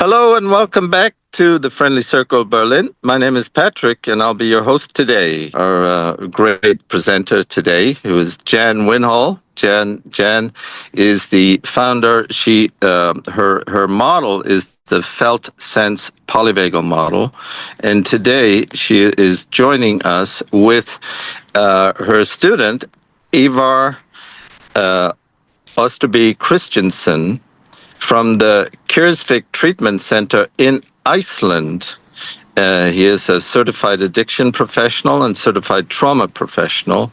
Hello and welcome back to the Friendly Circle Berlin. My name is Patrick and I'll be your host today. Our great presenter today, who is Jan Winhall. Jan is the founder. Her model is the Felt Sense Polyvagal Model, and today she is joining us with her student Ivar Obb B Christensen from the Kársjökull Treatment Center in Iceland. He is a certified addiction professional and certified trauma professional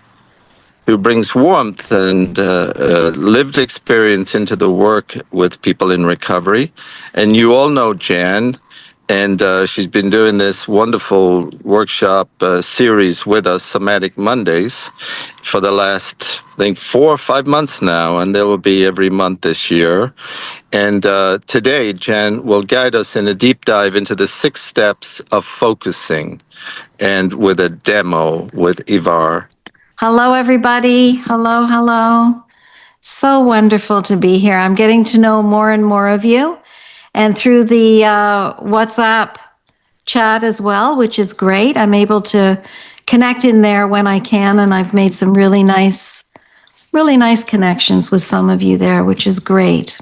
who brings warmth and lived experience into the work with people in recovery. And you all know Jan, and she's been doing this wonderful workshop series with us, Somatic Mondays, for the last, I think, 4 or 5 months now, and there will be every month this year. And today, Jan will guide us in a deep dive into the 6 steps of focusing, and with a demo with Ivar. Hello, everybody. Hello. So wonderful to be here. I'm getting to know more and more of you, and through the WhatsApp chat as well, which is great. I'm able to connect in there when I can, and I've made some really nice connections with some of you there, which is great.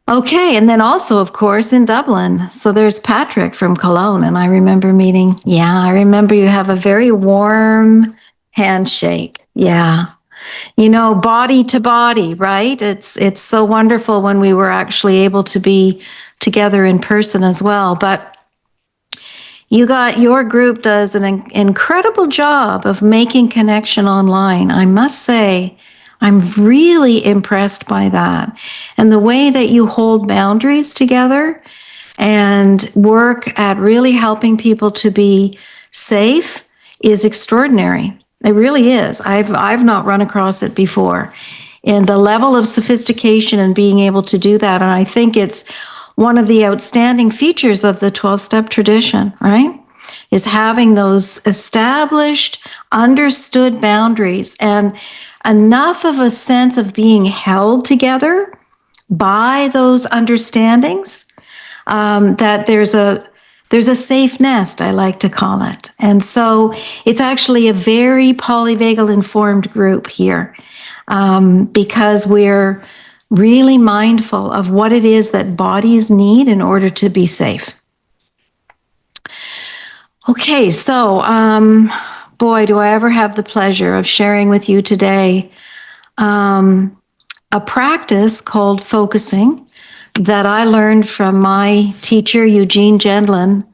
Okay, and then also, of course, in Dublin. So there's Patrick from Cologne, and I remember you have a very warm handshake. Yeah. You know, body to body, right? It's so wonderful when we were actually able to be together in person as well. But your group does an incredible job of making connection online. I must say, I'm really impressed by that. And the way that you hold boundaries together and work at really helping people to be safe is extraordinary. It really is. I've not run across it before. And the level of sophistication and being able to do that, and I think it's one of the outstanding features of the 12-step tradition, right? Is having those established, understood boundaries and enough of a sense of being held together by those understandings that there's a safe nest, I like to call it. And so it's actually a very polyvagal informed group here because we're really mindful of what it is that bodies need in order to be safe. Okay, so boy, do I ever have the pleasure of sharing with you today a practice called focusing that I learned from my teacher, Eugene Gendlin,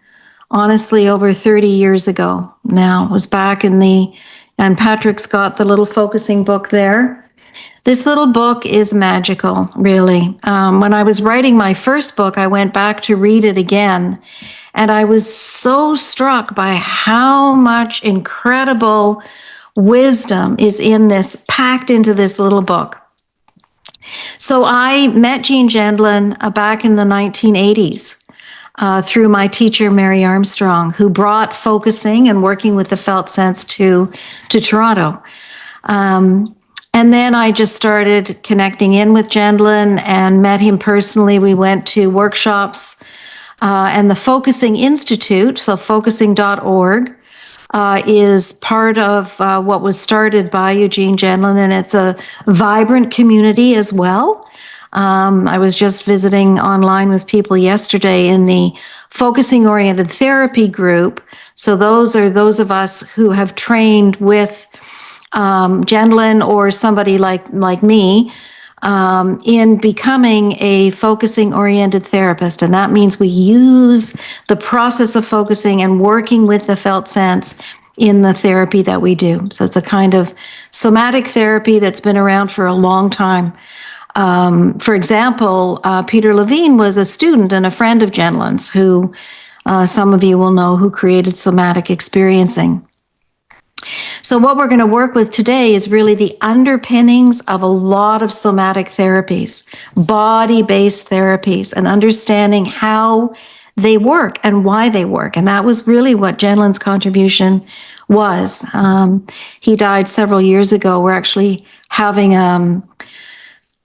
honestly, over 30 years ago now. It was back and Patrick's got the little focusing book there. This little book is magical, really. When I was writing my first book, I went back to read it again, and I was so struck by how much incredible wisdom is packed into this little book. So I met Gene Gendlin back in the 1980s through my teacher, Mary Armstrong, who brought focusing and working with the Felt Sense to Toronto. And then I just started connecting in with Gendlin and met him personally. We went to workshops and the Focusing Institute, so focusing.org, is part of what was started by Eugene Gendlin, and it's a vibrant community as well. I was just visiting online with people yesterday in the Focusing Oriented Therapy group. So those are those of us who have trained with Gendlin or somebody like me in becoming a focusing-oriented therapist. And that means we use the process of focusing and working with the felt sense in the therapy that we do. So it's a kind of somatic therapy that's been around for a long time. For example, Peter Levine was a student and a friend of Gendlin's, who some of you will know, who created somatic experiencing. So what we're going to work with today is really the underpinnings of a lot of somatic therapies, body-based therapies, and understanding how they work and why they work. And that was really what Gendlin's contribution was. He died several years ago. We're actually having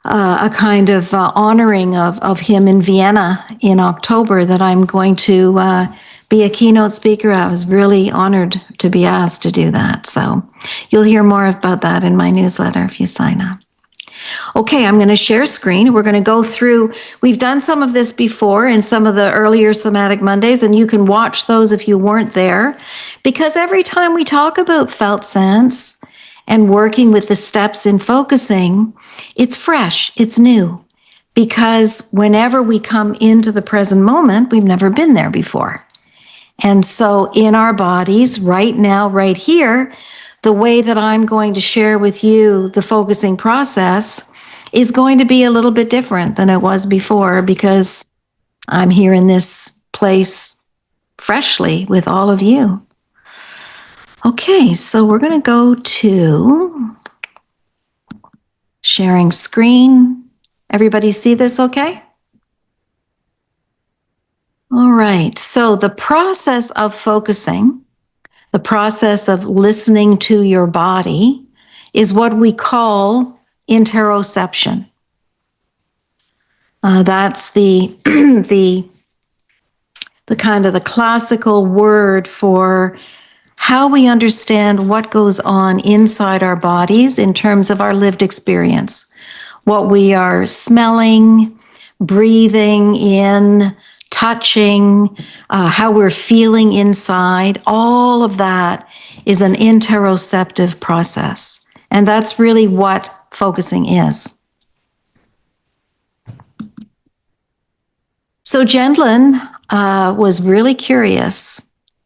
a kind of honoring of him in Vienna in October that I'm going to be a keynote speaker. I was really honored to be asked to do that. So you'll hear more about that in my newsletter if you sign up. Okay, I'm going to share screen. We're going to go through, we've done some of this before in some of the earlier Somatic Mondays, and you can watch those if you weren't there, because every time we talk about felt sense and working with the steps in focusing, it's fresh, it's new, because whenever we come into the present moment, we've never been there before. And so in our bodies, right now, right here, the way that I'm going to share with you the focusing process is going to be a little bit different than it was before, because I'm here in this place freshly with all of you. Okay, so we're going to go to sharing screen. Everybody see this okay? All right, so the process of focusing, the process of listening to your body, is what we call interoception. That's the kind of the classical word for how we understand what goes on inside our bodies in terms of our lived experience, what we are smelling, breathing in, touching, how we're feeling inside. All of that is an interoceptive process. And that's really what focusing is. So Gendlin was really curious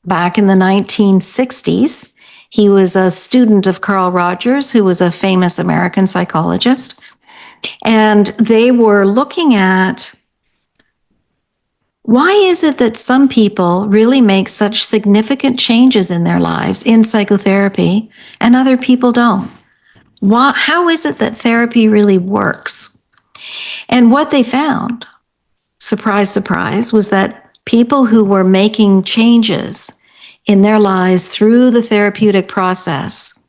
back in the 1960s. He was a student of Carl Rogers, who was a famous American psychologist. And they were looking at, why is it that some people really make such significant changes in their lives in psychotherapy and other people don't? How is it that therapy really works? And what they found, surprise, surprise, was that people who were making changes in their lives through the therapeutic process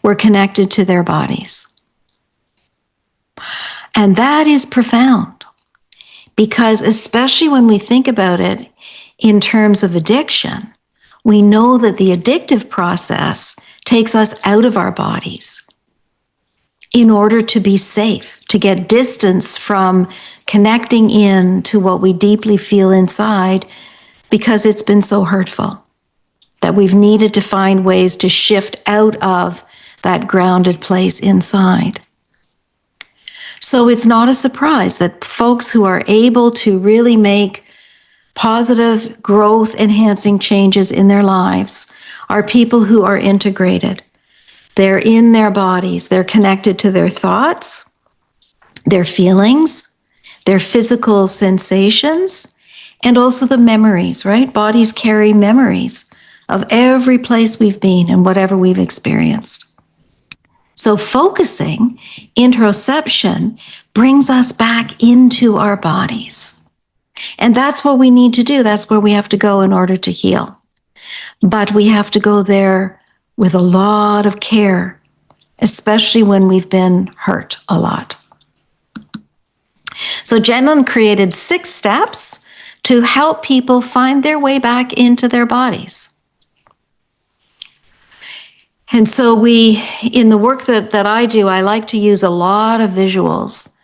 were connected to their bodies. And that is profound. Because especially when we think about it in terms of addiction, we know that the addictive process takes us out of our bodies in order to be safe, to get distance from connecting in to what we deeply feel inside, because it's been so hurtful that we've needed to find ways to shift out of that grounded place inside. So it's not a surprise that folks who are able to really make positive growth enhancing changes in their lives are people who are integrated. They're in their bodies. They're connected to their thoughts, their feelings, their physical sensations, and also the memories, right? Bodies carry memories of every place we've been and whatever we've experienced. So focusing, interoception, brings us back into our bodies. And that's what we need to do. That's where we have to go in order to heal. But we have to go there with a lot of care, especially when we've been hurt a lot. So Gendlin created 6 steps to help people find their way back into their bodies. And so in the work that I do, I like to use a lot of visuals,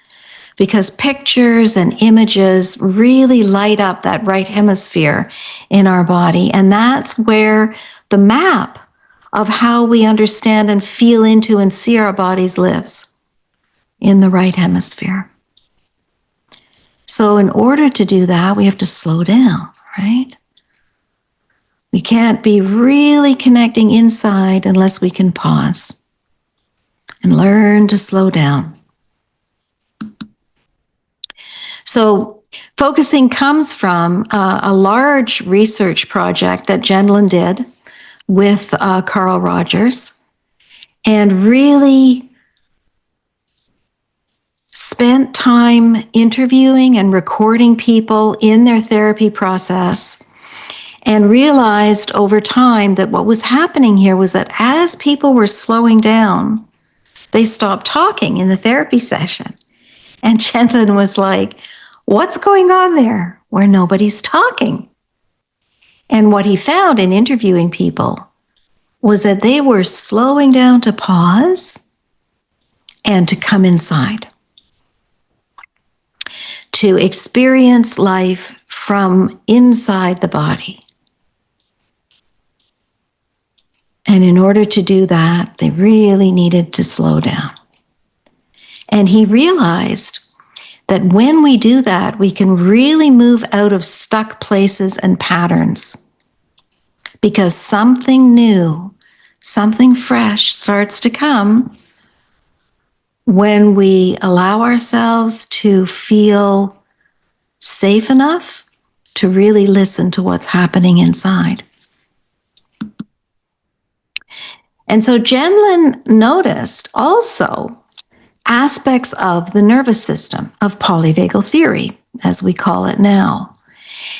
because pictures and images really light up that right hemisphere in our body. And that's where the map of how we understand and feel into and see our bodies lives, in the right hemisphere. So in order to do that, we have to slow down, right? We can't be really connecting inside unless we can pause and learn to slow down. So focusing comes from a large research project that Gendlin did with Carl Rogers, and really spent time interviewing and recording people in their therapy process, and realized over time that what was happening here was that as people were slowing down, they stopped talking in the therapy session. And Gendlin was like, what's going on there where nobody's talking? And what he found in interviewing people was that they were slowing down to pause and to come inside, to experience life from inside the body. And in order to do that, they really needed to slow down. And he realized that when we do that, we can really move out of stuck places and patterns, because something new, something fresh starts to come when we allow ourselves to feel safe enough to really listen to what's happening inside. And so Gendlin noticed also aspects of the nervous system, of polyvagal theory, as we call it now.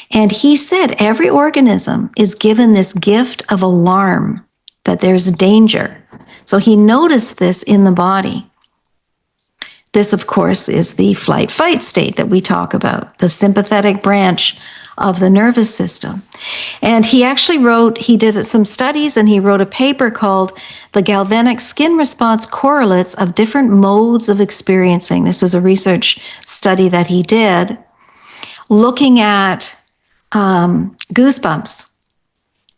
And he said every organism is given this gift of alarm, that there's danger. So he noticed this in the body. This, of course, is the flight-fight state that we talk about, the sympathetic branch of the nervous system. And he actually he did some studies, and he wrote a paper called The Galvanic Skin Response Correlates of Different Modes of Experiencing. This is a research study that he did, looking at goosebumps.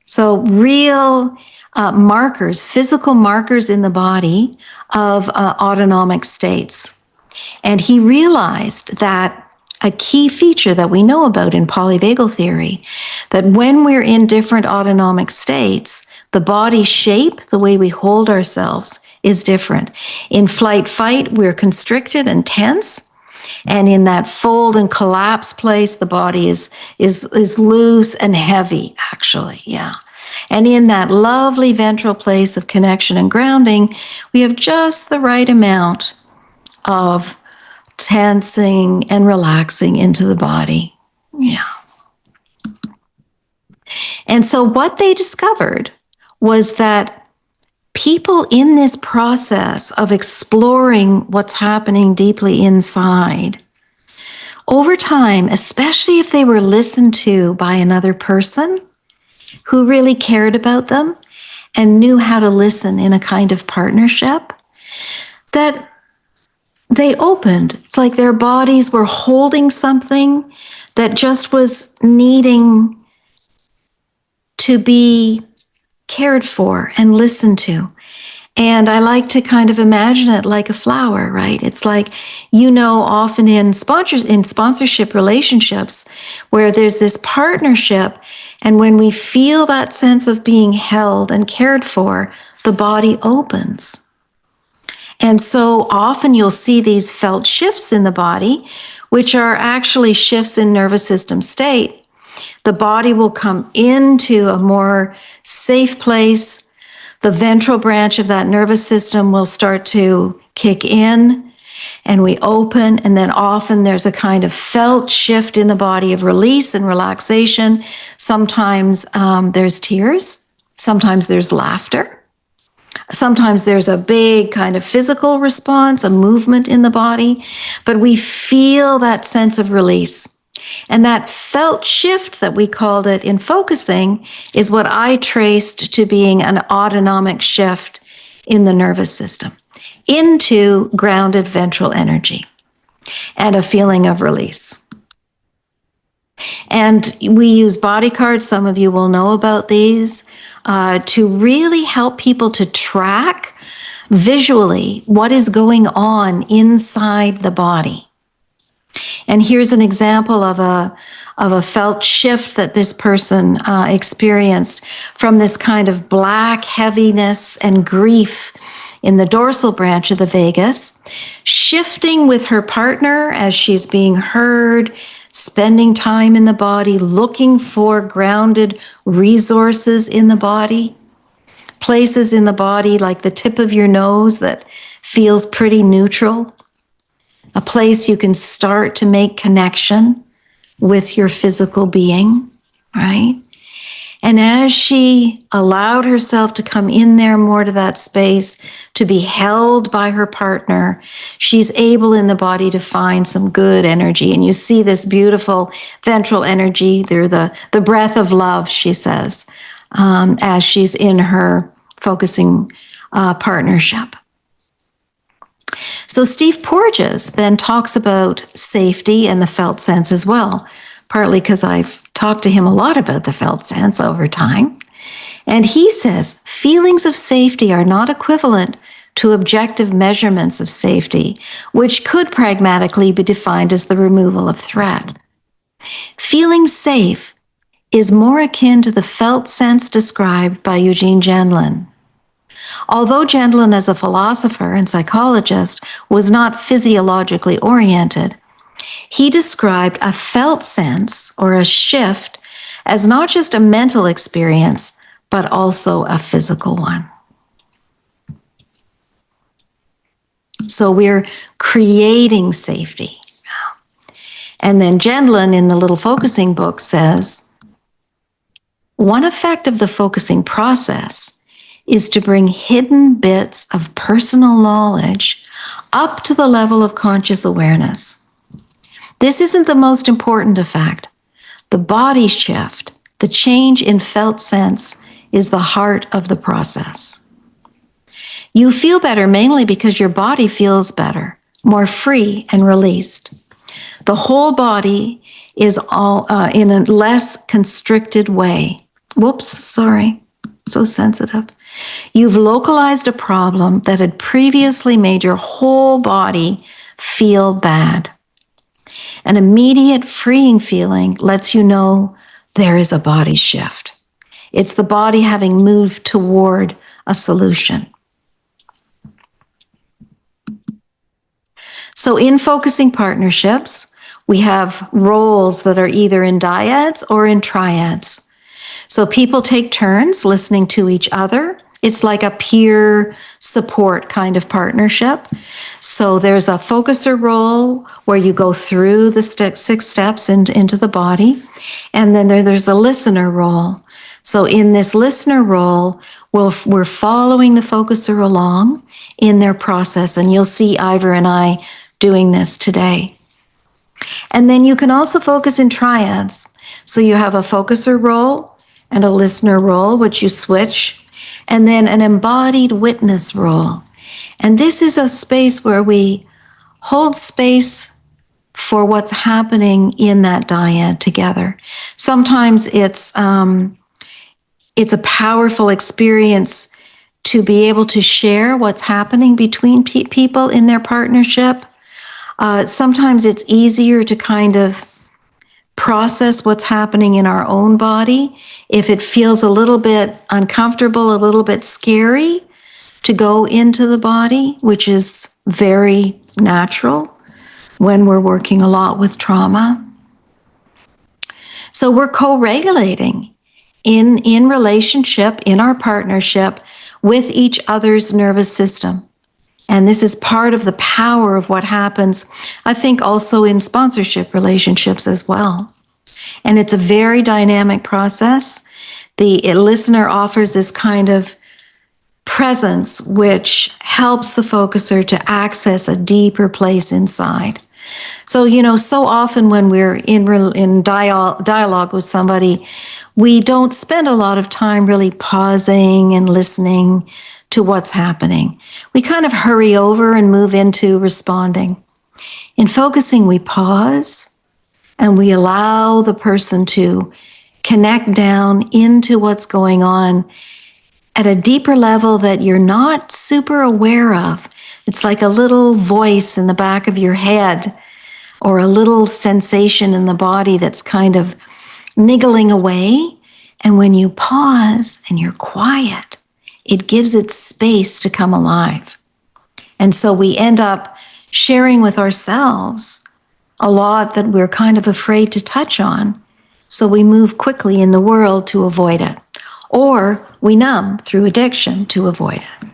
So real markers, physical markers in the body of autonomic states. And he realized that a key feature that we know about in polyvagal theory, that when we're in different autonomic states, the body shape, the way we hold ourselves, is different. In flight-fight, we're constricted and tense. And in that fold and collapse place, the body is loose and heavy, actually, yeah. And in that lovely ventral place of connection and grounding, we have just the right amount of tensing and relaxing into the body. Yeah. And so what they discovered was that people in this process of exploring what's happening deeply inside, over time, especially if they were listened to by another person who really cared about them and knew how to listen in a kind of partnership, that they opened. It's like their bodies were holding something that just was needing to be cared for and listened to. And I like to kind of imagine it like a flower, right? It's like, often in sponsorship relationships where there's this partnership, and when we feel that sense of being held and cared for, the body opens. And so often you'll see these felt shifts in the body, which are actually shifts in nervous system state. The body will come into a more safe place. The ventral branch of that nervous system will start to kick in, and we open, and then often there's a kind of felt shift in the body of release and relaxation. Sometimes there's tears. Sometimes there's laughter. Sometimes there's a big kind of physical response, a movement in the body, but we feel that sense of release. And that felt shift that we called it in focusing is what I traced to being an autonomic shift in the nervous system into grounded ventral energy and a feeling of release. And we use body cards, some of you will know about these, to really help people to track visually what is going on inside the body. And here's an example of a felt shift that this person experienced from this kind of black heaviness and grief in the dorsal branch of the vagus, shifting with her partner as she's being heard, spending time in the body, looking for grounded resources in the body, places in the body like the tip of your nose that feels pretty neutral, a place you can start to make connection with your physical being, right? And as she allowed herself to come in there more to that space, to be held by her partner, she's able in the body to find some good energy. And you see this beautiful ventral energy. They're the breath of love, she says, as she's in her focusing partnership. So Steve Porges then talks about safety and the felt sense as well, partly because I've talked to him a lot about the felt sense over time. And he says feelings of safety are not equivalent to objective measurements of safety, which could pragmatically be defined as the removal of threat. Feeling safe is more akin to the felt sense described by Eugene Gendlin. Although Gendlin, as a philosopher and psychologist, was not physiologically oriented, he described a felt sense or a shift as not just a mental experience, but also a physical one. So we're creating safety. And then Gendlin in the little focusing book says, one effect of the focusing process is to bring hidden bits of personal knowledge up to the level of conscious awareness. This isn't the most important effect. The body shift, the change in felt sense, is the heart of the process. You feel better mainly because your body feels better, more free and released. The whole body is all in a less constricted way. Whoops, sorry, so sensitive. You've localized a problem that had previously made your whole body feel bad. An immediate freeing feeling lets you know there is a body shift. It's the body having moved toward a solution. So in focusing partnerships, we have roles that are either in dyads or in triads. So people take turns listening to each other. It's like a peer support kind of partnership. So there's a focuser role where you go through the 6 steps into the body. And then there's a listener role. So in this listener role, we're following the focuser along in their process. And you'll see Ivar and I doing this today. And then you can also focus in triads. So you have a focuser role and a listener role, which you switch, and then an embodied witness role. And this is a space where we hold space for what's happening in that dyad together. Sometimes it's a powerful experience to be able to share what's happening between people in their partnership. Sometimes it's easier to kind of process what's happening in our own body if it feels a little bit uncomfortable, a little bit scary to go into the body, which is very natural when we're working a lot with trauma. So we're co-regulating in relationship, in our partnership with each other's nervous system. And this is part of the power of what happens, I think, also in sponsorship relationships as well. And it's a very dynamic process. The listener offers this kind of presence which helps the focuser to access a deeper place inside. So, so often when we're in dialogue with somebody, we don't spend a lot of time really pausing and listening to what's happening. We kind of hurry over and move into responding. In focusing, we pause and we allow the person to connect down into what's going on at a deeper level that you're not super aware of. It's like a little voice in the back of your head or a little sensation in the body that's kind of niggling away. And when you pause and you're quiet, it gives it space to come alive. And so we end up sharing with ourselves a lot that we're kind of afraid to touch on. So we move quickly in the world to avoid it. Or we numb through addiction to avoid it.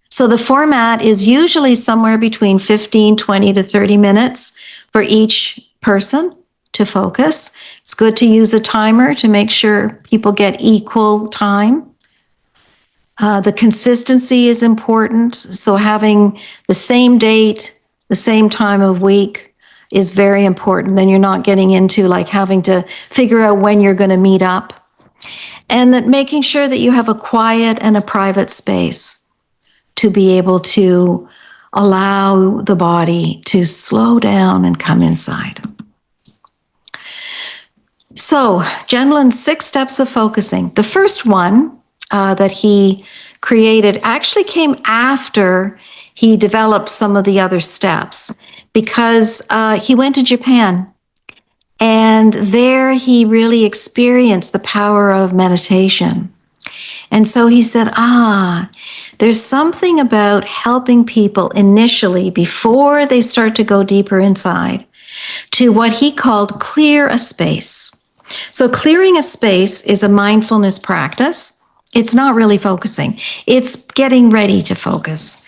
So the format is usually somewhere between 15, 20 to 30 minutes for each person. to focus. It's good to use a timer to make sure people get equal time. The consistency is important. So having the same date, the same time of week is very important. Then you're not getting into like having to figure out when you're going to meet up. And that making sure that you have a quiet and a private space to be able to allow the body to slow down and come inside. So, Gendlin's 6 steps of focusing. The first one that he created actually came after he developed some of the other steps, because he went to Japan, and there he really experienced the power of meditation. And so he said, there's something about helping people initially, before they start to go deeper inside, to what he called clear a space. So clearing a space is a mindfulness practice. It's not really focusing. It's getting ready to focus.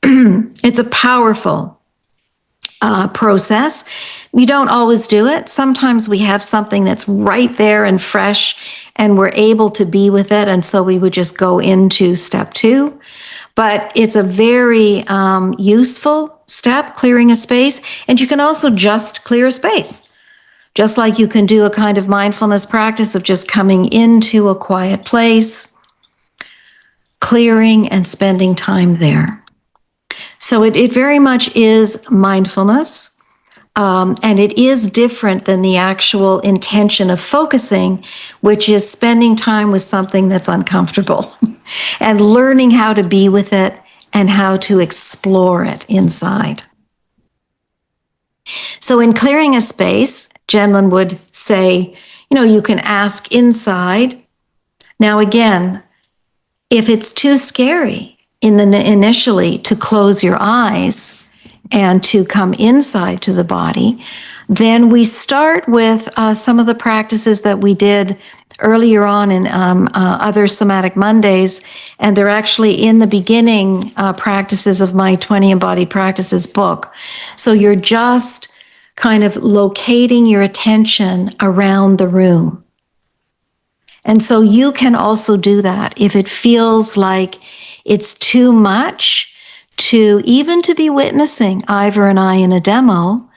It's a powerful process. You don't always do it. Sometimes we have something that's right there and fresh, and we're able to be with it. And so we would just go into step 2. But it's a very useful step, clearing a space. And you can also just clear a space. Just like you can do a kind of mindfulness practice of just coming into a quiet place, clearing and spending time there. So it very much is mindfulness, and it is different than the actual intention of focusing, which is spending time with something that's uncomfortable and learning how to be with it and how to explore it inside. So in clearing a space, Gendlin would say, you can ask inside. Now again, if it's too scary initially to close your eyes and to come inside to the body, then we start with some of the practices that we did earlier on in other Somatic Mondays, and they're actually in the beginning practices of my 20 Embodied Practices book. So you're just kind of locating your attention around the room. And so you can also do that if it feels like it's too much to be witnessing Ivar and I in a demo.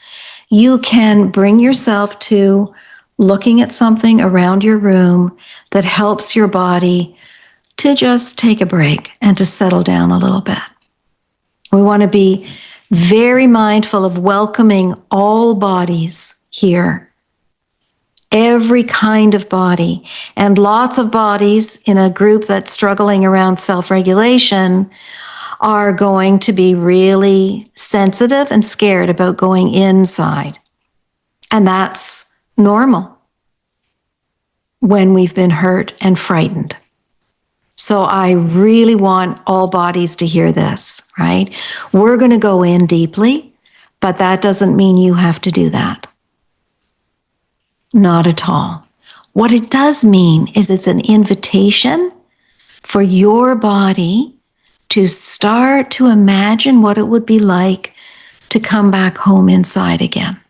You can bring yourself to looking at something around your room that helps your body to just take a break and to settle down a little bit. We want to be very mindful of welcoming all bodies here. Every kind of body, and lots of bodies in a group that's struggling around self-regulation are going to be really sensitive and scared about going inside. And that's normal when we've been hurt and frightened. So I really want all bodies to hear this, right? We're going to go in deeply, but that doesn't mean you have to do that. Not at all. What it does mean is it's an invitation for your body to start to imagine what it would be like to come back home inside again.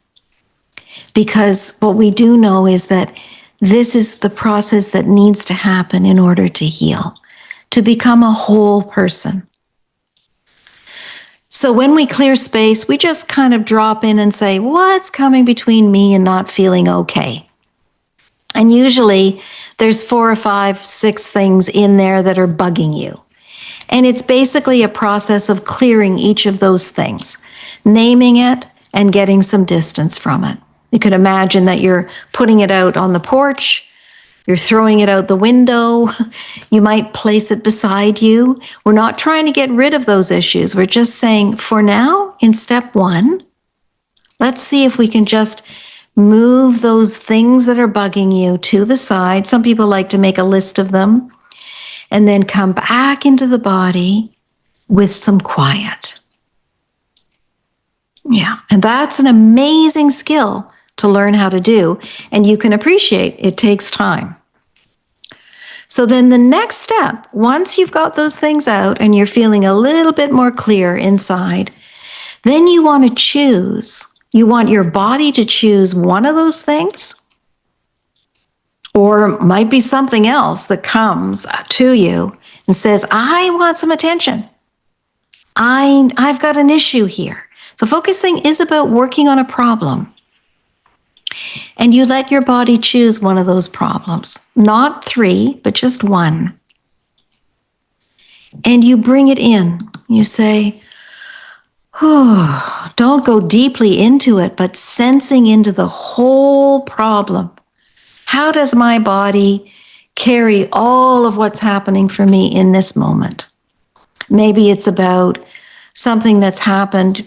Because what we do know is that this is the process that needs to happen in order to heal, to become a whole person. So when we clear space, we just kind of drop in and say, what's coming between me and not feeling okay? And usually there's 4 or 5, 6 things in there that are bugging you. And it's basically a process of clearing each of those things, naming it and getting some distance from it. You could imagine that you're putting it out on the porch, you're throwing it out the window, you might place it beside you. We're not trying to get rid of those issues. We're just saying, for now, in step 1, let's see if we can just move those things that are bugging you to the side. Some people like to make a list of them, and then come back into the body with some quiet. Yeah, and that's an amazing skill to learn how to do, and you can appreciate it takes time. So then the next step, once you've got those things out and you're feeling a little bit more clear inside, then you want to choose You want your body to choose one of those things, or it might be something else that comes to you and says, I want some attention. I've got an issue here. So focusing is about working on a problem. And you let your body choose one of those problems, not 3, but just one. And you bring it in. You say, oh, don't go deeply into it, but sensing into the whole problem. How does my body carry all of what's happening for me in this moment? Maybe it's about something that's happened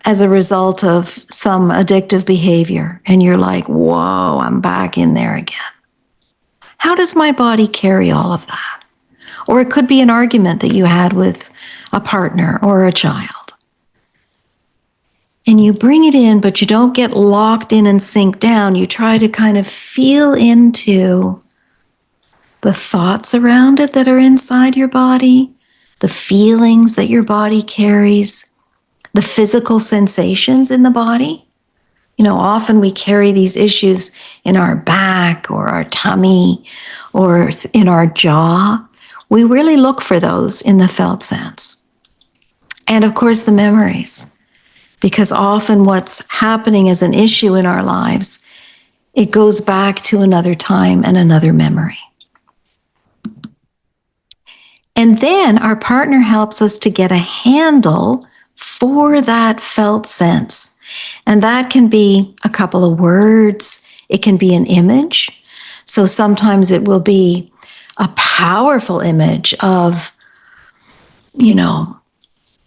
as a result of some addictive behavior, and you're like, whoa, I'm back in there again. How does my body carry all of that? Or it could be an argument that you had with a partner or a child. And you bring it in, but you don't get locked in and sink down. You try to kind of feel into the thoughts around it that are inside your body, the feelings that your body carries, the physical sensations in the body. You know, often we carry these issues in our back or our tummy or in our jaw. We really look for those in the felt sense. And of course, the memories, because often what's happening as an issue in our lives, it goes back to another time and another memory. And then our partner helps us to get a handle for that felt sense. And that can be a couple of words. It can be an image. So sometimes it will be a powerful image of, you know,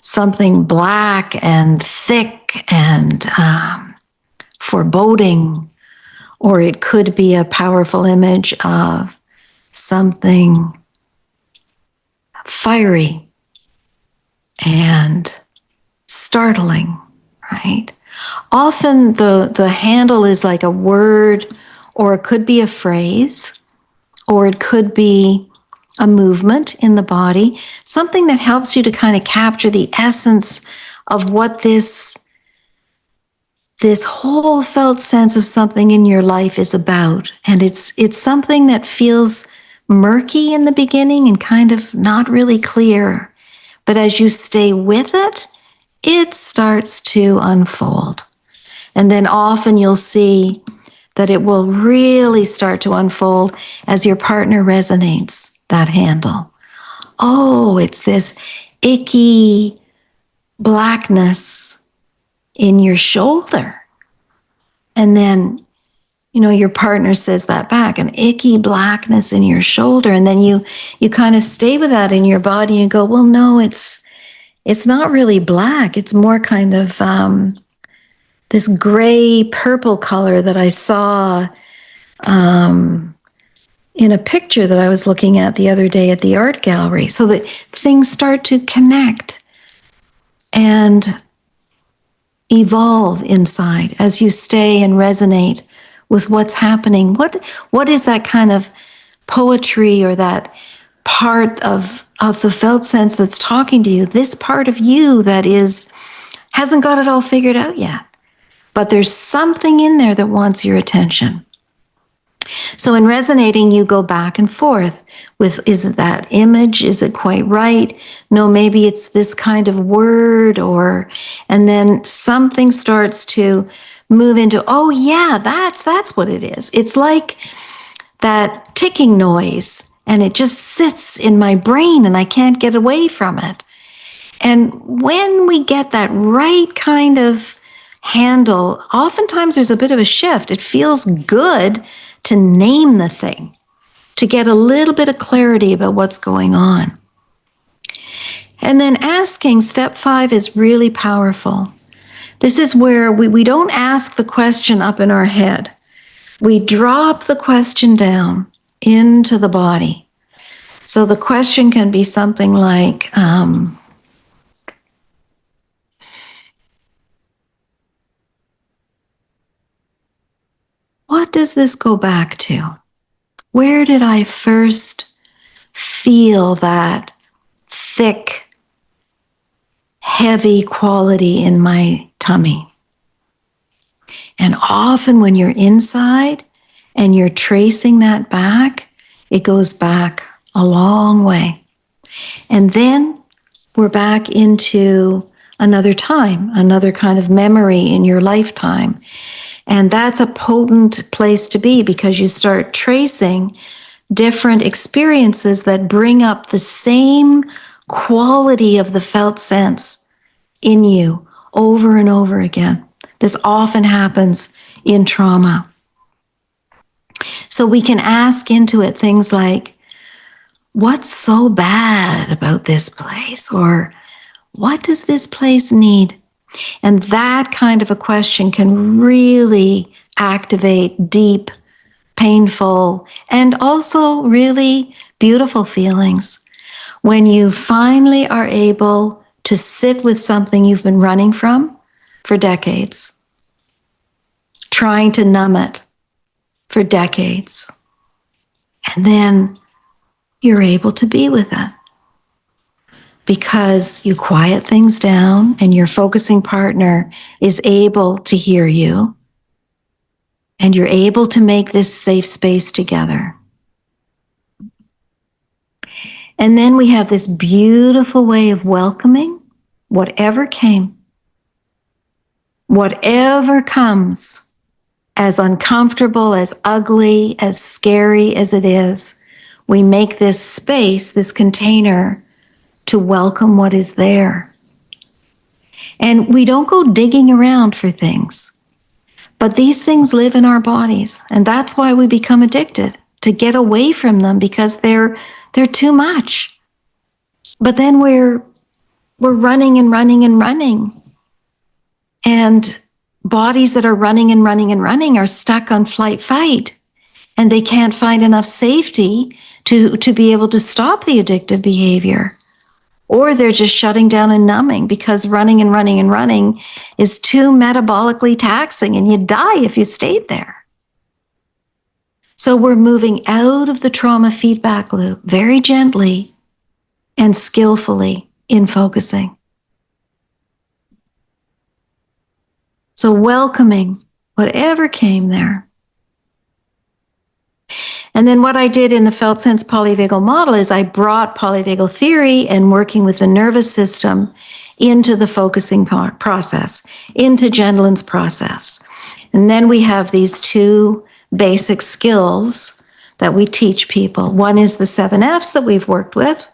something black and thick and foreboding. Or it could be a powerful image of something fiery and startling, right? Often the handle is like a word, or it could be a phrase, or it could be a movement in the body, something that helps you to kind of capture the essence of what this whole felt sense of something in your life is about. And it's something that feels murky in the beginning and kind of not really clear. But as you stay with it, it starts to unfold. And then often you'll see that it will really start to unfold as your partner resonates that handle. Oh, it's this icky blackness in your shoulder. And then, you know, your partner says that back, an icky blackness in your shoulder. And then you kind of stay with that in your body and go, well, no, it's not really black. It's more kind of this gray purple color that I saw in a picture that I was looking at the other day at the art gallery. So that things start to connect and evolve inside as you stay and resonate with what's happening. What is that kind of poetry or that part of the felt sense that's talking to you, this part of you that hasn't got it all figured out yet, but there's something in there that wants your attention. So in resonating, you go back and forth with, is it that image? Is it quite right? No, maybe it's this kind of word, and then something starts to move into, oh yeah, that's what it is. It's like that ticking noise, and it just sits in my brain and I can't get away from it. And when we get that right kind of handle, oftentimes there's a bit of a shift. It feels good to name the thing, to get a little bit of clarity about what's going on. And then asking, step 5 is really powerful. This is where we don't ask the question up in our head. We drop the question down into the body. So the question can be something like, what does this go back to? Where did I first feel that thick, heavy quality in my tummy. And often when you're inside and you're tracing that back, it goes back a long way. And then we're back into another time, another kind of memory in your lifetime. And that's a potent place to be, because you start tracing different experiences that bring up the same quality of the felt sense in you over and over again. This often happens in trauma. So we can ask into it things like, what's so bad about this place? Or what does this place need? And that kind of a question can really activate deep, painful, and also really beautiful feelings. When you finally are able to sit with something you've been running from for decades, trying to numb it for decades, and then you're able to be with it because you quiet things down and your focusing partner is able to hear you, and you're able to make this safe space together. And then we have this beautiful way of welcoming whatever came, whatever comes, as uncomfortable, as ugly, as scary as it is. We make this space, this container, to welcome what is there. And we don't go digging around for things, but these things live in our bodies. And that's why we become addicted, to get away from them, because they're too much. But then we're running and running and running. And bodies that are running and running and running are stuck on flight fight, and they can't find enough safety to be able to stop the addictive behavior. Or they're just shutting down and numbing, because running and running and running is too metabolically taxing, and you die if you stayed there. So we're moving out of the trauma feedback loop very gently and skillfully in focusing. So welcoming whatever came there. And then what I did in the Felt Sense Polyvagal Model is I brought polyvagal theory and working with the nervous system into the focusing process, into Gendlin's process. And then we have these two basic skills that we teach people. One is the 7 F's that we've worked with,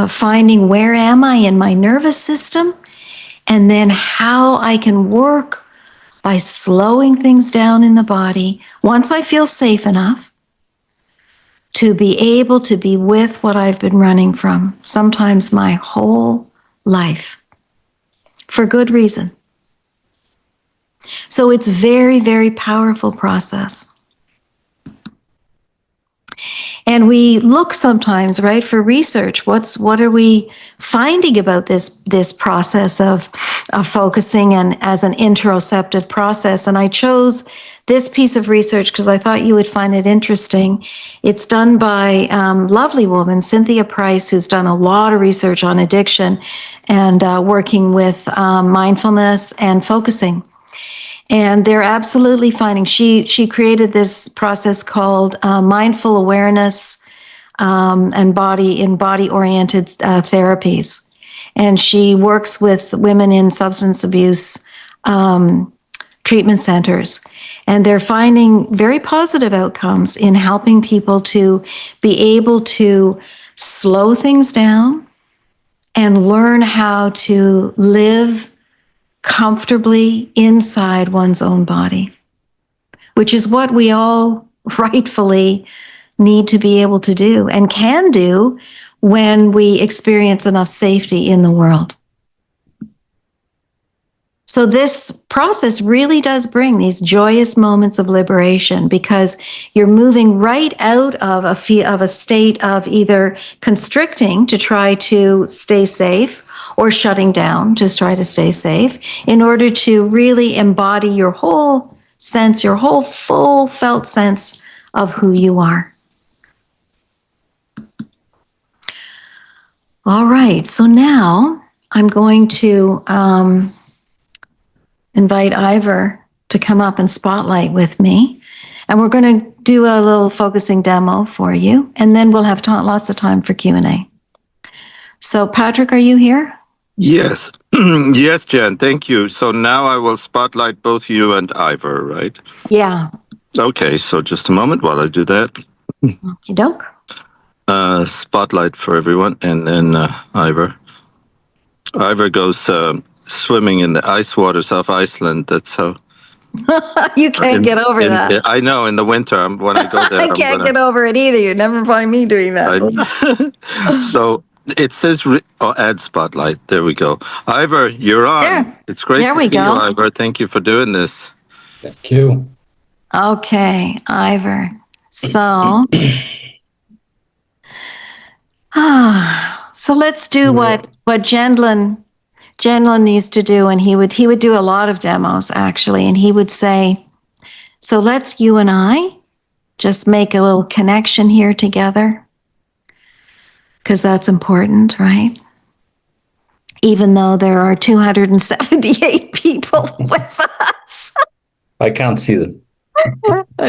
finding where am I in my nervous system, and then how I can work by slowing things down in the body once I feel safe enough to be able to be with what I've been running from, sometimes my whole life, for good reason. So it's very, very powerful process. And we look sometimes, right, for research. What are we finding about this process of focusing and as an interoceptive process? And I chose this piece of research because I thought you would find it interesting. It's done by lovely woman, Cynthia Price, who's done a lot of research on addiction and working with mindfulness and focusing. And they're absolutely finding, she created this process called mindful awareness and body-oriented therapies. And she works with women in substance abuse treatment centers. And they're finding very positive outcomes in helping people to be able to slow things down and learn how to live comfortably inside one's own body, which is what we all rightfully need to be able to do and can do when we experience enough safety in the world. So this process really does bring these joyous moments of liberation, because you're moving right out of a state of either constricting to try to stay safe or shutting down to try to stay safe, in order to really embody your whole sense, your whole full felt sense of who you are. All right, so now I'm going to invite Ivar to come up and spotlight with me. And we're going to do a little focusing demo for you, and then we'll have lots of time for Q&A. So, Patrick, are you here? Yes. Yes, Jan, thank you. So now I will spotlight both you and Ivar, right? Yeah. Okay, so just a moment while I do that. Okie doke. Spotlight for everyone, and then Ivar. Ivar goes swimming in the ice waters of Iceland. That's how. You can't get over that. I know, in the winter, when I go there, I can't get over it either. You'd never find me doing that. So it says, add spotlight. There we go. Ivar, you're on. There. It's great There to we see you, go. Ivar. Thank you for doing this. Thank you. Okay, Ivar. So, so let's do what Gendlin used to do, and he would do a lot of demos actually, and he would say, so let's you and I just make a little connection here together, because that's important, right? Even though there are 278 people with us. I can't see them.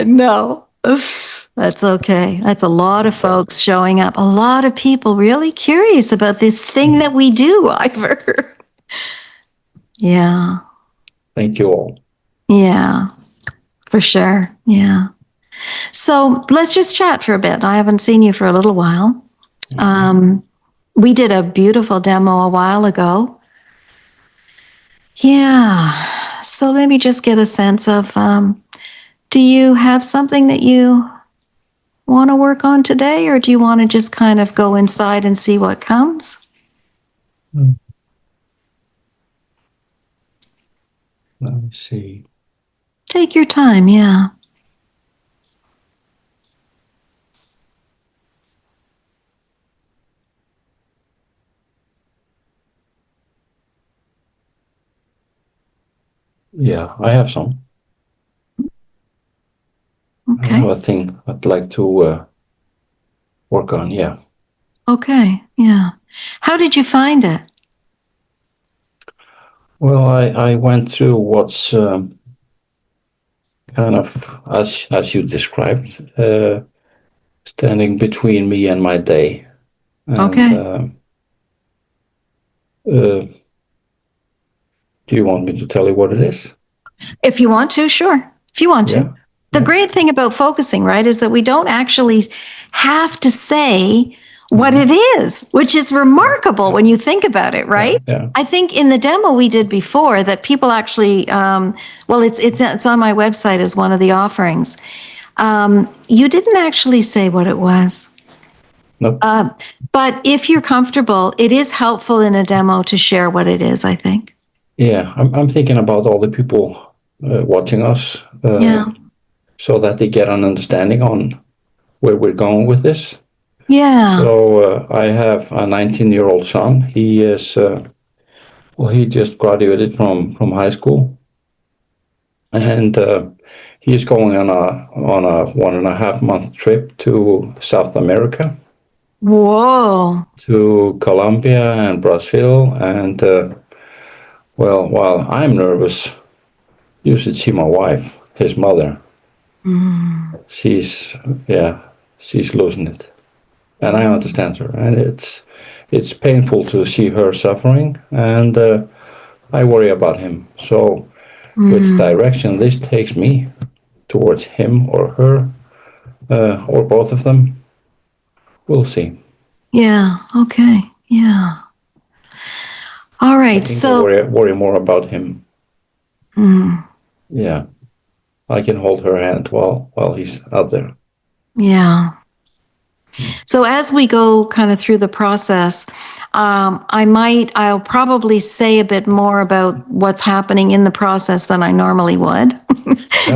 No, that's okay. That's a lot of folks showing up. A lot of people really curious about this thing that we do, Ivar. Yeah. Thank you all. Yeah, for sure. Yeah. So let's just chat for a bit. I haven't seen you for a little while. We did a beautiful demo a while ago. Yeah. So let me just get a sense of, do you have something that you want to work on today, or do you want to just kind of go inside and see what comes? Let me see. Take your time, yeah. Yeah, I have some. Okay. I have a thing I'd like to work on, yeah. Okay, yeah. How did you find it? Well, I went through what's kind of, as you described, standing between me and my day. And, Okay. Do you want me to tell you what it is? If you want to, sure. If you want to. Yeah. The great thing about focusing, right, is that we don't actually have to say what it is, which is remarkable when you think about it, right? Yeah. I think in the demo we did before that people actually, well, it's on my website as one of the offerings. You didn't actually say what it was. Nope. But if you're comfortable, it is helpful in a demo to share what it is, I think. Yeah, I'm thinking about all the people watching us, so that they get an understanding on where we're going with this. Yeah. So I have a 19-year-old son. He is, he just graduated from high school, and he is going on a 1.5-month trip to South America. Whoa. To Colombia and Brazil, and well, while I'm nervous, you should see my wife, his mother. She's losing it, and I understand her, and it's painful to see her suffering, and I worry about him. So which direction this takes me, towards him or her, or both of them, we'll see. Yeah, okay, yeah. All right, I think so I worry more about him. Yeah, I can hold her hand while he's out there. yeah. So as we go kind of through the process, I'll probably say a bit more about what's happening in the process than I normally would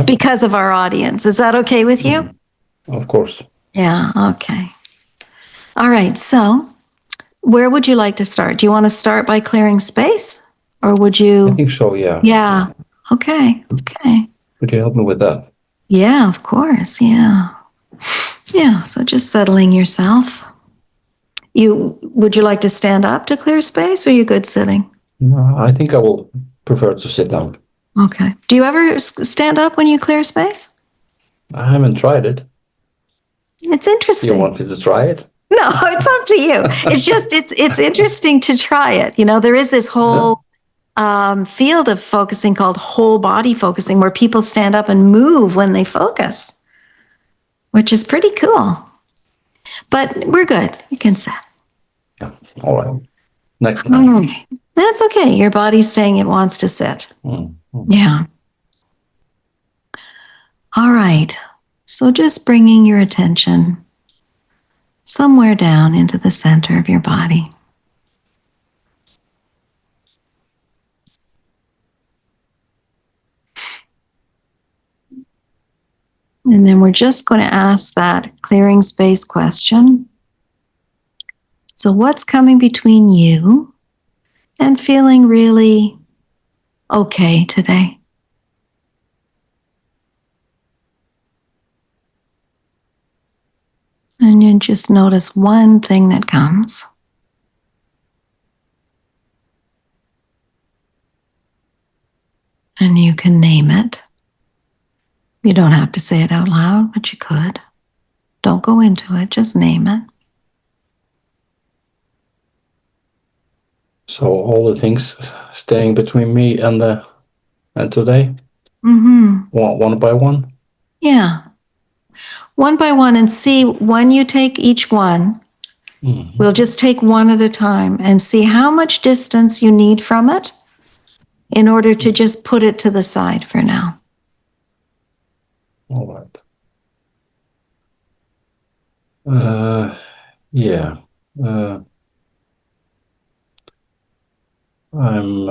because of our audience. Is that okay with you? Of course. Yeah, okay. All right, so where would you like to start? Do you want to start by clearing space, or would you? I think so, yeah. Yeah, okay. Could you help me with that? Yeah, of course, yeah. Yeah, so just settling yourself. Would you like to stand up to clear space, or are you good sitting? No, I think I will prefer to sit down. Okay. Do you ever stand up when you clear space? I haven't tried it. It's Do interesting. you want me to try it? No, it's up to you. It's just it's interesting to try it. You know, there is this whole field of focusing called whole body focusing, where people stand up and move when they focus, which is pretty cool. But we're good. You can sit. Yeah. All right. Next time. That's okay. Your body's saying it wants to sit. Yeah. All right. So just bringing your attention somewhere down into the center of your body. And then we're just going to ask that clearing space question. So what's coming between you and feeling really okay today? And you just notice one thing that comes. And you can name it. You don't have to say it out loud, but you could. Don't go into it, just name it. So all the things staying between me and today? One by one? Yeah. One by one, and see when you take each one. We'll just take one at a time and see how much distance you need from it in order to just put it to the side for now. All right. Yeah. I'm,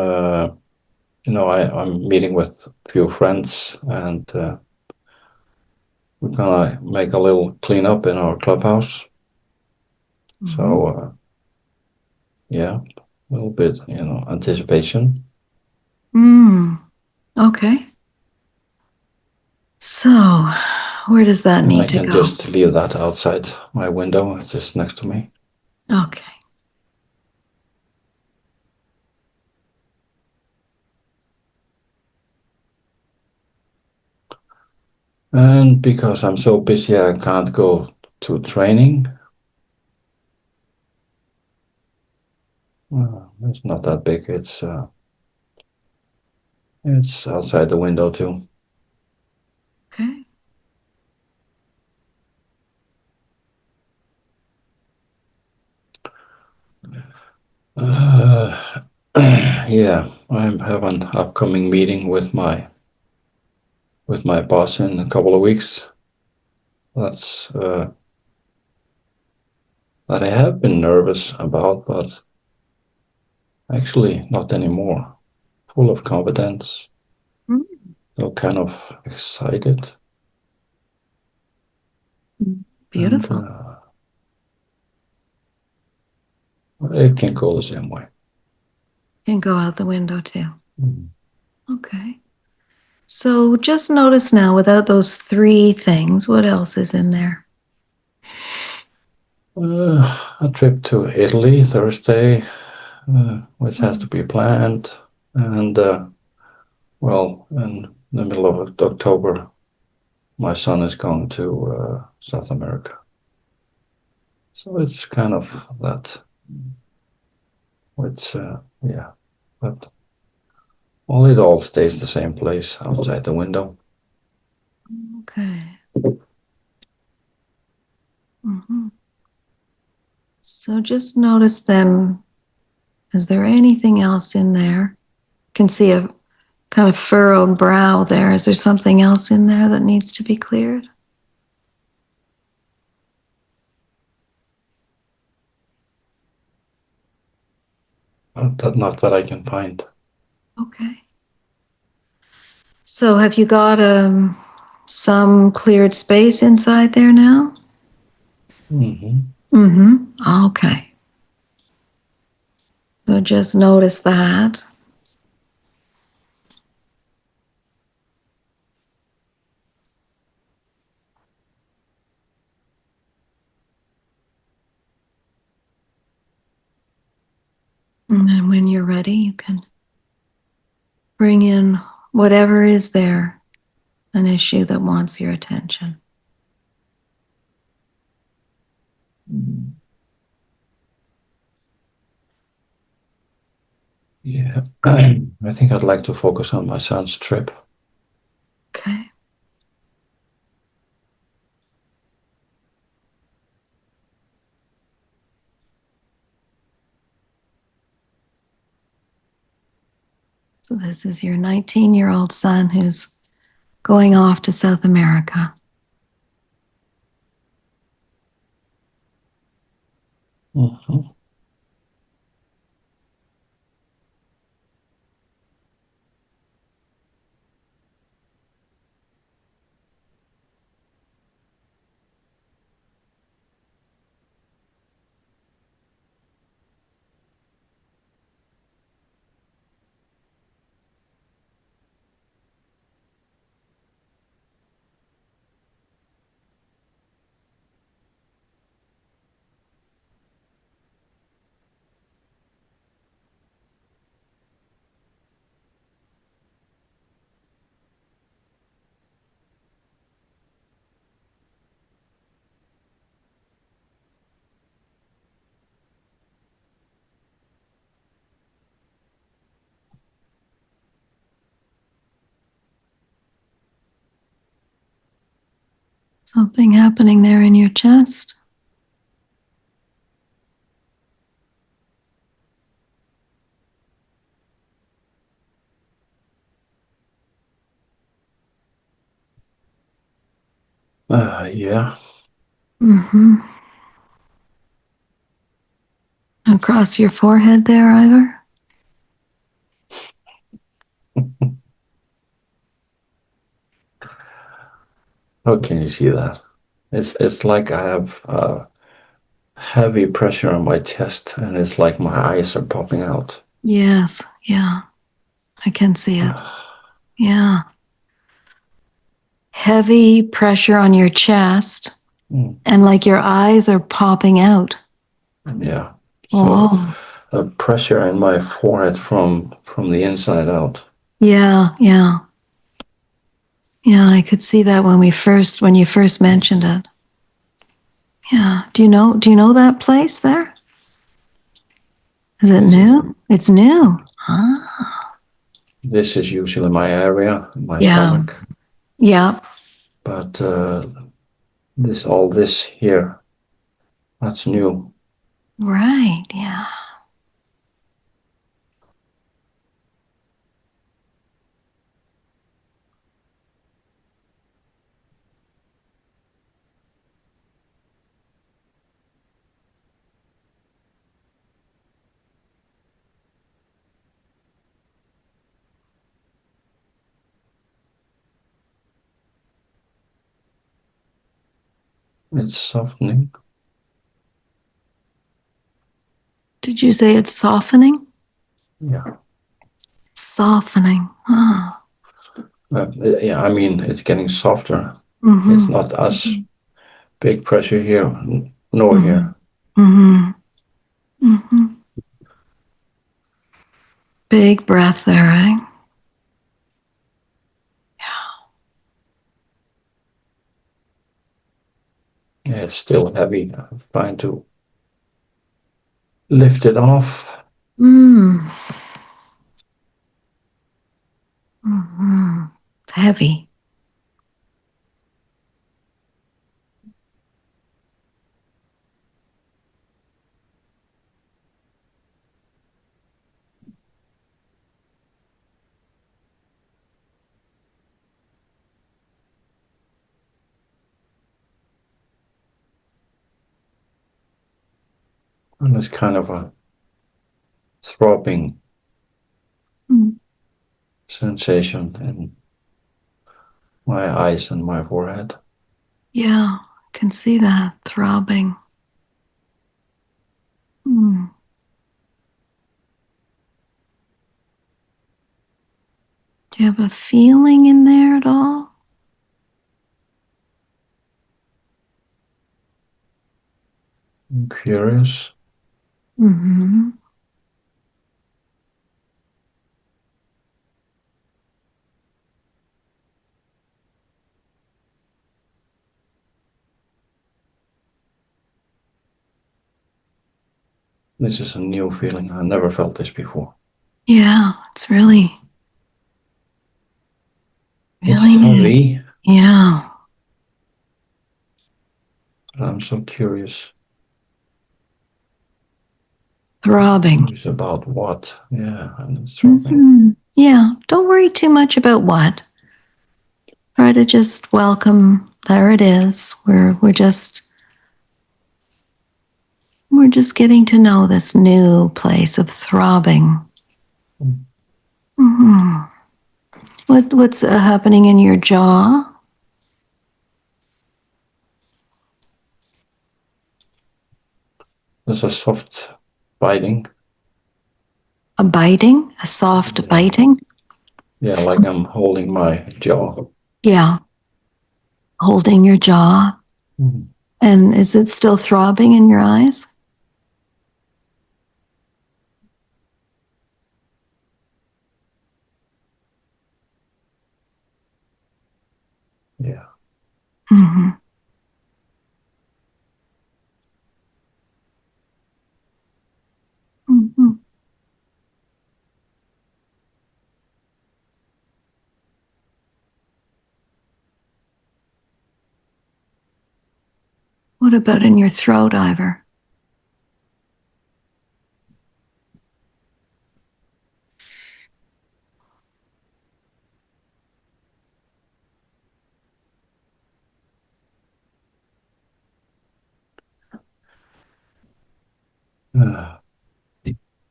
I'm meeting with a few friends, and we're gonna make a little cleanup in our clubhouse. So, yeah, a little bit, anticipation. Okay. So, where does that And I need to can go? just leave that outside my window. It's just next to me. Okay. And because I'm so busy, I can't go to training. It's not that big. It's outside the window too. Okay. Yeah, I have an upcoming meeting with my boss in a couple of weeks. That's that I have been nervous about, but actually not anymore. Full of confidence. So kind of excited. Beautiful. And, it can go the same way. Can go out the window too. Okay. So just notice now, without those three things, what else is in there? A trip to Italy Thursday, which has to be planned, and well, in the middle of October, my son is going to South America. So it's kind of that. It's yeah, but it all stays the same place outside the window. Okay. So just notice then, is there anything else in there? Can see a kind of furrowed brow there. Is there something else in there that needs to be cleared? Not that I can find. Okay. So have you got some cleared space inside there now? Okay. So just notice that. And then when you're ready, you can bring in whatever is there, an issue that wants your attention. Yeah, I think I'd like to focus on my son's trip. Okay. So this is your 19-year-old son who's going off to South America. Mm-hmm. Something happening there in your chest. Yeah. Mm-hmm. Across your forehead there, Ivar? How can you see that? It's like I have heavy pressure on my chest, and it's like my eyes are popping out. Yes, yeah. I can see it. Yeah. Heavy pressure on your chest, and like your eyes are popping out. Yeah. So Oh, pressure in my forehead from the inside out. yeah, yeah. Yeah, I could see that when you first mentioned it. Yeah. Do you know that place there? Is it new? It's new. Ah. This is usually my area, my Yeah. stomach. Yeah. But all this here, that's new. Right. Yeah. It's softening. Did you say it's softening? Yeah. It's softening. Ah. Yeah, I mean, it's getting softer. Mm-hmm. It's not as big pressure here, nor Mm-hmm. here. Mm-hmm. Mm-hmm. Big breath there, eh? Yeah, it's still heavy. I'm trying to lift it off. Mm. Mm-hmm. It's heavy. And it's kind of a throbbing sensation in my eyes and my forehead. Yeah, I can see that throbbing. Mm. Do you have a feeling in there at all? I'm curious. Mm-hmm. 。This is a new feeling. I never felt this before. Yeah, it's really It's new. heavy. Yeah. But I'm so curious. Throbbing. Curious about what? Yeah, and it's throbbing. Mm-hmm. Yeah, don't worry too much about what. Try to just welcome, there it is. We're just getting to know this new place of throbbing. Mm-hmm. What's happening in your jaw? There's a soft biting. A biting? A soft biting? Yeah, like I'm holding my jaw. Yeah. Holding your jaw. Mm. And is it still throbbing in your eyes? Yeah. Mm-hmm. Mm-hmm. What about in your throat, Ivar?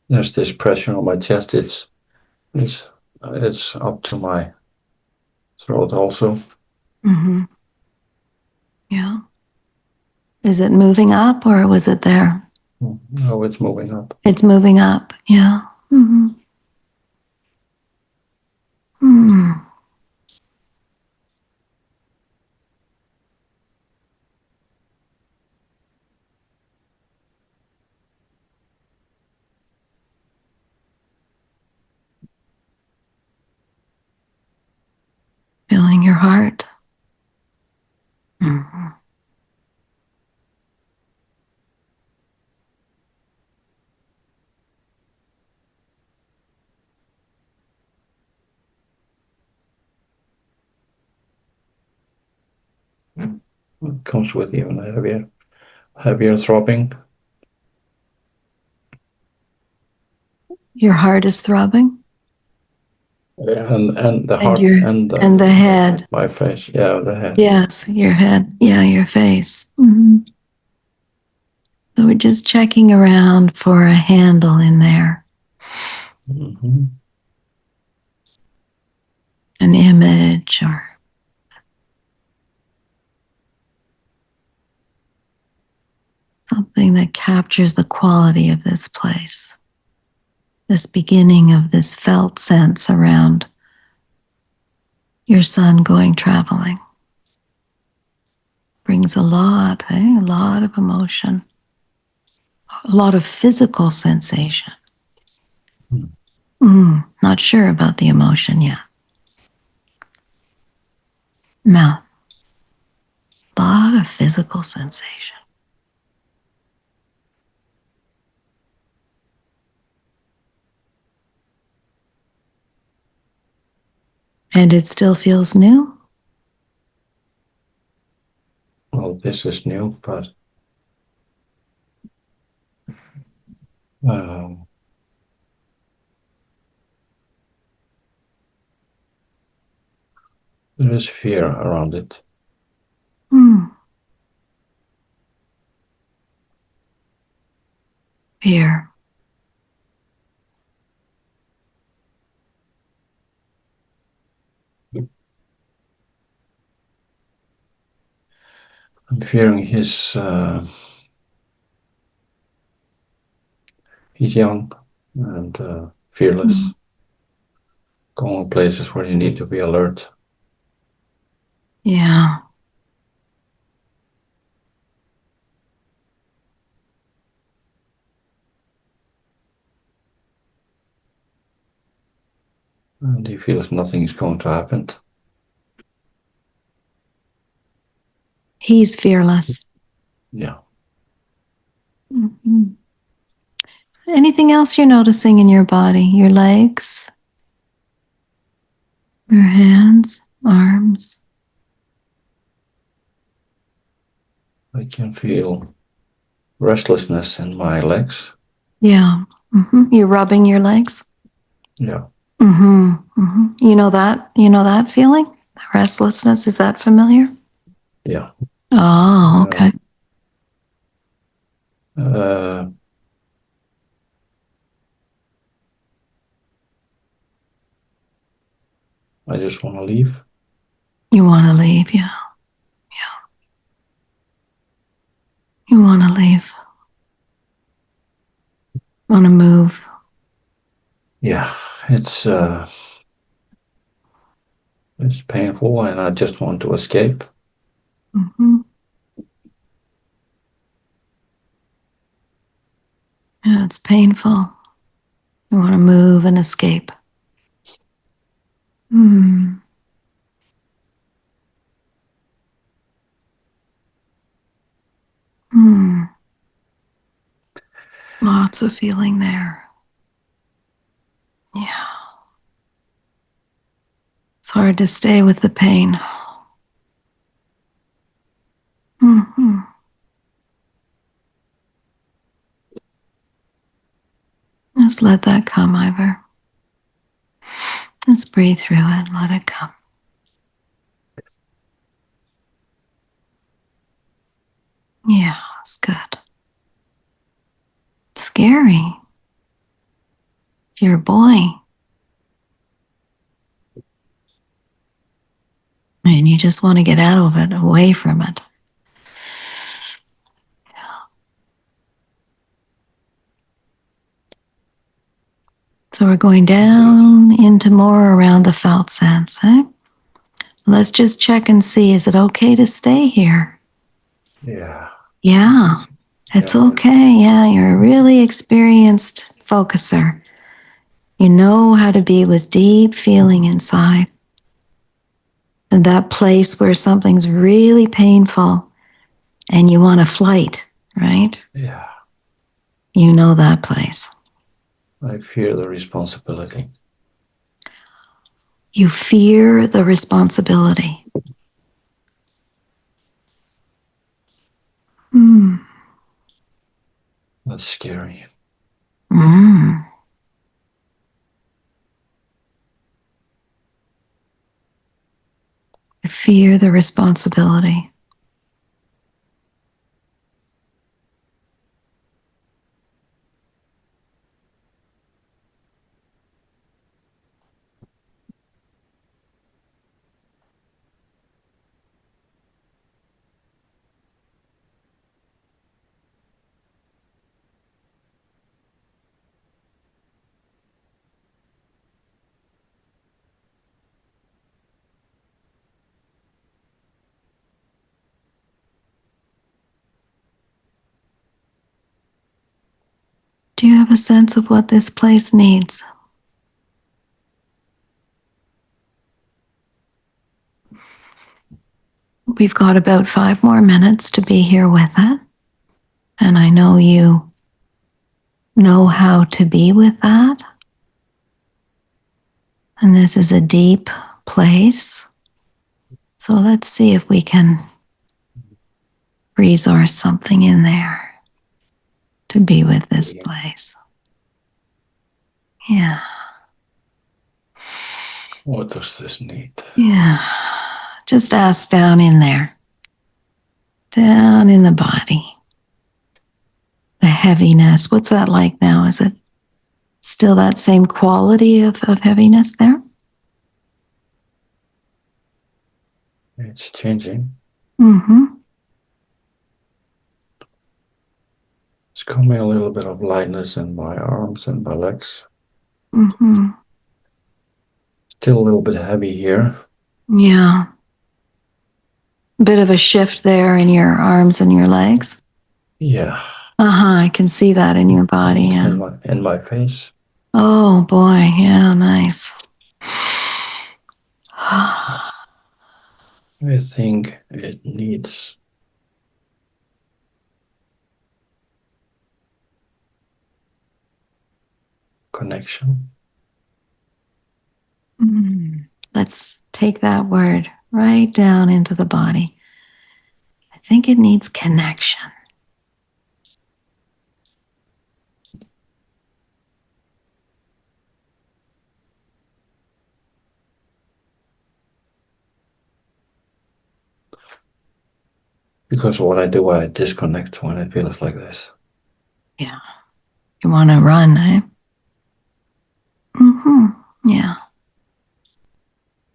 There's this pressure on my chest. It's up to my throat also. Mm-hmm. Yeah. Is it moving up or was it there? No, it's moving up. It's moving up. Yeah. Mm-hmm. Mm. Feeling your heart. Mm-hmm. It comes with even a heavier throbbing. Your heart is throbbing. And the heart And the head. my face. Yeah, the head. Yes, your head. Yeah, your face. Mm-hmm. So we're just checking around for a handle in there, Mm-hmm. an image or something that captures the quality of this place, this beginning of this felt sense around your son going traveling. Brings a lot of emotion, a lot of physical sensation. Not sure about the emotion yet. No, a lot of physical sensation. And it still feels new? Well, this is new, but there is fear around it. Fear. I'm fearing he's young and fearless, going places where you need to be alert. Yeah. And he feels nothing is going to happen. He's fearless. Yeah. Mm-hmm. Anything else you're noticing in your body? Your legs? Your hands? Arms? I can feel restlessness in my legs. Yeah. You're rubbing your legs? Yeah. You know that feeling? The restlessness, is that familiar? Yeah. Oh, okay. I just want to leave. You want to leave, yeah. You want to leave. Want to move. Yeah, it's painful and I just want to escape. Yeah, it's painful. You want to move and escape. Lots of feeling there. Yeah. It's hard to stay with the pain. Just let that come, Ivar. Just breathe through it. Let it come. Yeah, it's good. It's scary. You're a boy. And you just want to get out of it, away from it. So we're going down into more around the felt sense. Let's just check and see, is it okay to stay here? Yeah. Yeah, it's okay. Yeah, you're a really experienced focuser. You know how to be with deep feeling inside. And that place where something's really painful and you want to flight, right? Yeah. You know that place. I fear the responsibility. You fear the responsibility. That's scary. You fear the responsibility. Do you have a sense of what this place needs? We've got about 5 more minutes to be here with it. And I know you know how to be with that. And this is a deep place. So let's see if we can resource something in there to be with this place. Yeah. What does this need? Yeah. Just ask down in there. Down in the body. The heaviness. What's that like now? Is it still that same quality of heaviness there? It's changing. It's coming a little bit of lightness in my arms and my legs. Still a little bit heavy here. Yeah. Bit of a shift there in your arms and your legs. Yeah. I can see that in your body. Yeah. In my face. Oh boy. Yeah, nice. I think it needs connection. Let's take that word right down into the body. I think it needs connection. Because what I do, I disconnect when it feels like this. Yeah. You want to run, eh? Yeah.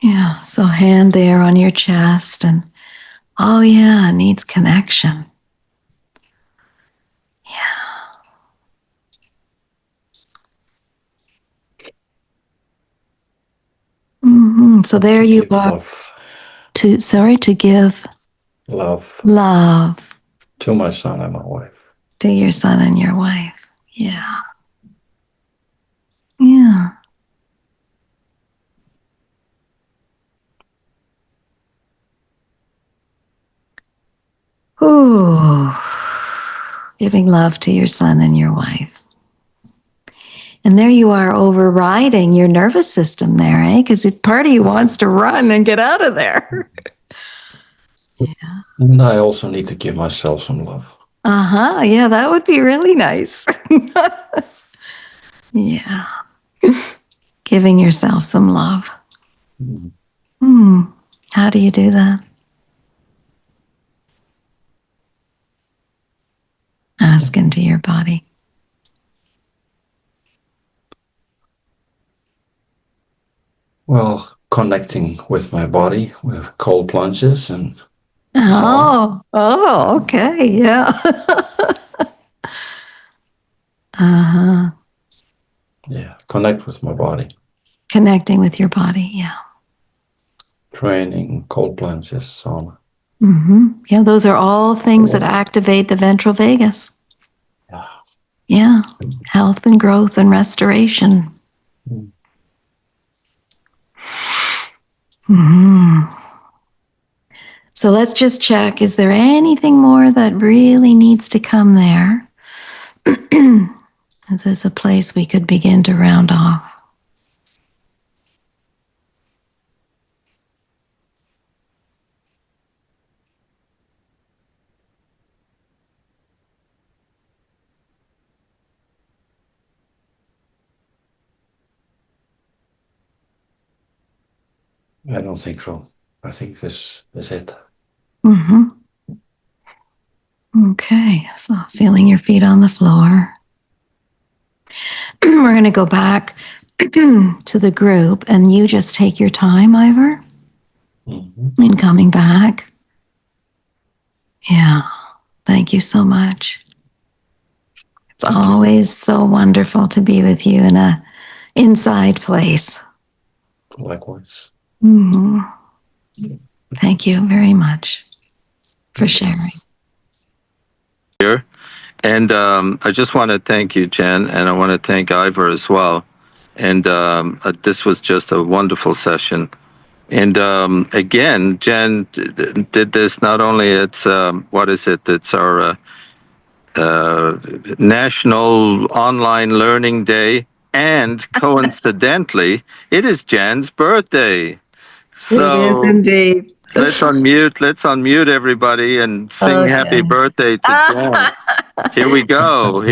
Yeah. So hand there on your chest and, oh yeah, it needs connection. So there you are. Love. To give love to my son and my wife. To your son and your wife. Yeah. Yeah. Ooh. Giving love to your son and your wife. And there you are overriding your nervous system there, eh? Because part of you wants to run and get out of there. Yeah. And I also need to give myself some love. Yeah, that would be really nice. Yeah. Giving yourself some love. How do you do that? Ask into your body. Well, connecting with my body with cold plunges and Okay, yeah. Yeah, connect with my body. Connecting with your body, yeah. Training, cold plunges, sauna. Yeah, those are all things that activate the ventral vagus. Yeah, health and growth and restoration. So let's just check, is there anything more that really needs to come there? Is this a place we could begin to round off? I don't think so. I think this is it. Okay, so feeling your feet on the floor. We're going to go back to the group, and you just take your time, Ivar, in coming back. Yeah, thank you so much. It's always so wonderful to be with you in a inside place. Likewise. Thank you very much for sharing. Here. And I just want to thank you, Jen, and I want to thank Ivar as well. And this was just a wonderful session. And again, Jen did this not only it's it's our National Online Learning Day, and coincidentally, it is Jan's birthday. So Indeed. let's unmute everybody and sing happy birthday to Jan. Here we go.